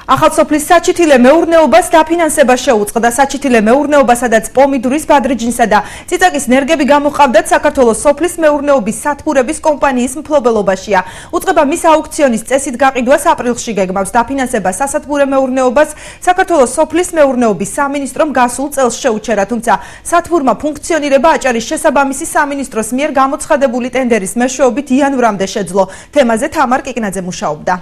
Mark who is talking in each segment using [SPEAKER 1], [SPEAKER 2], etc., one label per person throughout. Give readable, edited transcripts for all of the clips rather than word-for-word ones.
[SPEAKER 1] ახალსოფლის საჩითილე მეურნეობას დაფინანსება შეუწყდა. საჩითილე მეურნეობა, სადაც პომიდურის, ბადრიჯინსა და წიწაკის ნერგები გამოყავდათ, საქართველოს სოფლის მეურნეობის სათბურების კომპანიის მფლობელობაშია. უწყება მის აუქციონის წესით გაყიდვას აპრილში გეგმავს. დაფინანსება სასათბურე მეურნეობას საქართველოს სოფლის მეურნეობის სამინისტრომ გასულ წელს შეუჩერა, თუმცა სათბურმა ფუნქციონირება აჭარის შესაბამისი სამინისტროს მიერ გამოცხადებული ტენდერის მეშვეობით იანვრამდე შეძლო. თემაზე თამარ კიკნაძე მუშაობდა.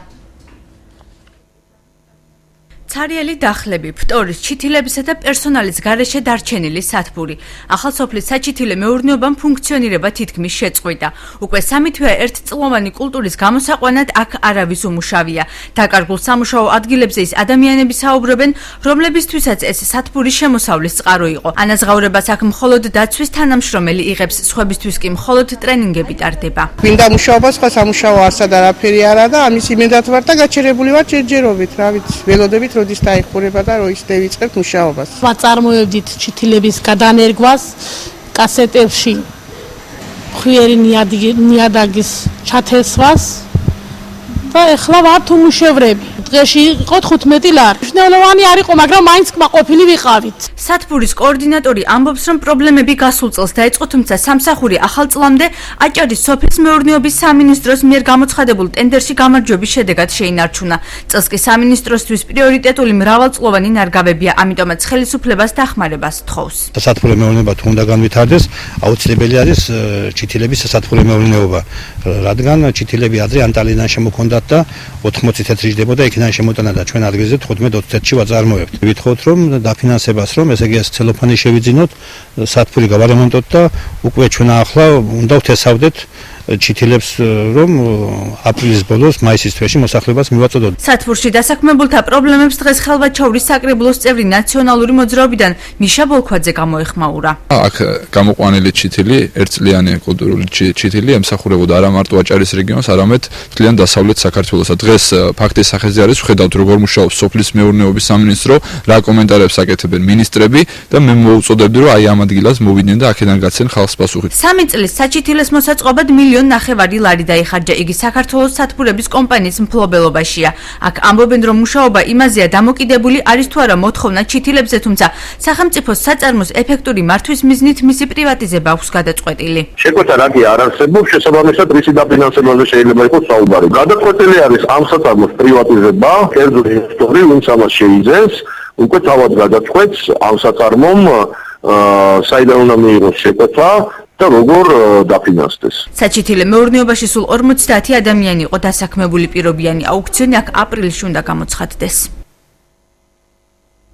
[SPEAKER 2] ცარიელი დახლები, ფტორის, ჩითილებისა და პერსონალის გარეშე დარჩენილი სათბური. ახალსოფლის საჩითილე მეურნეობამ ფუნქციონირება თითქმის შეწყვიტა. უკვე 3 თვეა ერთწლოვანი კულტურის გამოსაყვანად აქ არავის უმუშავია. დაკარგულ სამუშაო ადგილებზე ის ადამიანები საუბრობენ, რომლებისთვისაც ეს სათბური შემოსავლის წყარო იყო. ანაზღაურებას აქ მხოლოდ დაცვის თანამშრომელი იღებს, სხვებისთვის კი მხოლოდ ტრენინგები ტარდება.
[SPEAKER 3] გვინდა მუშაობა, სხვა სამუშაო არსად არაფერი არა და ამის იმედად ვარ და გაჩერებული ვარ ჯერჯერობით, რა ვიცი, ველოდებით როდის დაიხურება და როდის დავიწყებთ მუშაობას.
[SPEAKER 4] ვაწარმოებდით ჩითილების გადანერგვას კასეტებში ხვიერი ნიადაგის ჩათესვას და ეხლა ვართ უმუშევრები. დღეში იყო 15 ლარი. მნიშვნელოვანი არ იყო, მაგრამ მაინც კმაყოფილი ვიყავით.
[SPEAKER 2] სათბურის კოორდინატორი ამბობს, რომ პრობლემები გასულ წელს დაიწყო, თუმცა სამსახური ახალ წლამდე აჭარის სოფლის მეურნეობის სამინისტროს მიერ გამოცხადებულ ტენდერში გამარჯვების შედეგად შეინარჩუნა. წელს კი სამინისტროსთვის პრიორიტეტული მრავალწლოვანი ნარგავებია, ამიტომაც ხელისუფლებას დახმარებას თხოვს.
[SPEAKER 5] სასათბურე მეურნეობა თუ უნდა განვითარდეს, აუცილებელი არის ჩითილების სასათბურე მეურნეობა, რადგან ჩითილები ადრე ანტალინიდან შემოქონდათ და 80 თეთრი ჯდებოდა, იქიდან შემოტანა და ჩვენ ადგილზე 15-20 ვაწარმოებთ. ვითხოვთ რომ დაფინანსებას, რომ ესე იგი ცელოფანი შევიძინოთ, სათბური გავარემონტოთ და უკვე ჩვენ ახლა უნდა ვთესავდეთ ჩითილებს, რომ აპრილის ბოლოს, მაისის თვეში მოსახლეობას მივაწოდოთ.
[SPEAKER 2] სათბურში დასაქმებულთა პრობლემებს დღეს ხელვაჩაურის საკრებულოს წევრი ნაციონალური მოძრაობიდან მიშა ბოლქვაძე გამოეხმაურა.
[SPEAKER 6] აქ გამოყვანილი ჩითილი, ერთწლიანი კულტურული ჩითილი ემსახურებოდა არა მარტო აჭარის რეგიონს, არამედ მთლიან დასავლეთ საქართველოსა. დღეს ფაქტის სახეზე არის, ვხედავთ როგორ მუშაობს სოფლის მეურნეობის სამინისტრო, რა კომენტარებს აკეთებენ მინისტრები და მე მოუწოდებდი, რომ აი ამ ადგილას მოვიდნენ და აქედან გაცენ ხალხს პასუხი.
[SPEAKER 2] 3 წლის საჩითილეს მოსაწყობად 1,5 ლარი დაიხარჯა, იგი საქართველოს სათბურების კომპანიის მფლობელობაშია. აქ ამბობენ, რომ მუშაობა იმაზეა დამოკიდებული, არის თუ არა მოთხოვნა ჩითილებზე, თუმცა სახელმწიფოს საწარმოს ეფექტური მართვის მიზნით მისი პრივატიზება აქვს გადაწყვეტილი.
[SPEAKER 7] შეკვეთა რაგი არ არსებობს, შესაბამისად რისი დაფინანსებაზე შეიძლება იყოს საუბარი. გადაწყვეტილი არის ამ საწარმოს პრივატიზება, კერძო ინვესტორი, ვინც ამას შეიძენს, უკვე თავად გადაწყვეტს ამ საწარმომ საიდან უნდა მიიღოს შეკვეთა და როგორ დაფინანსდეს.
[SPEAKER 2] საჩითილე მეურნეობაში სულ 50 ადამიანი იყო დასაქმებული, პირობიანი აუქციონი აქ აპრილში უნდა გამოცხადდეს.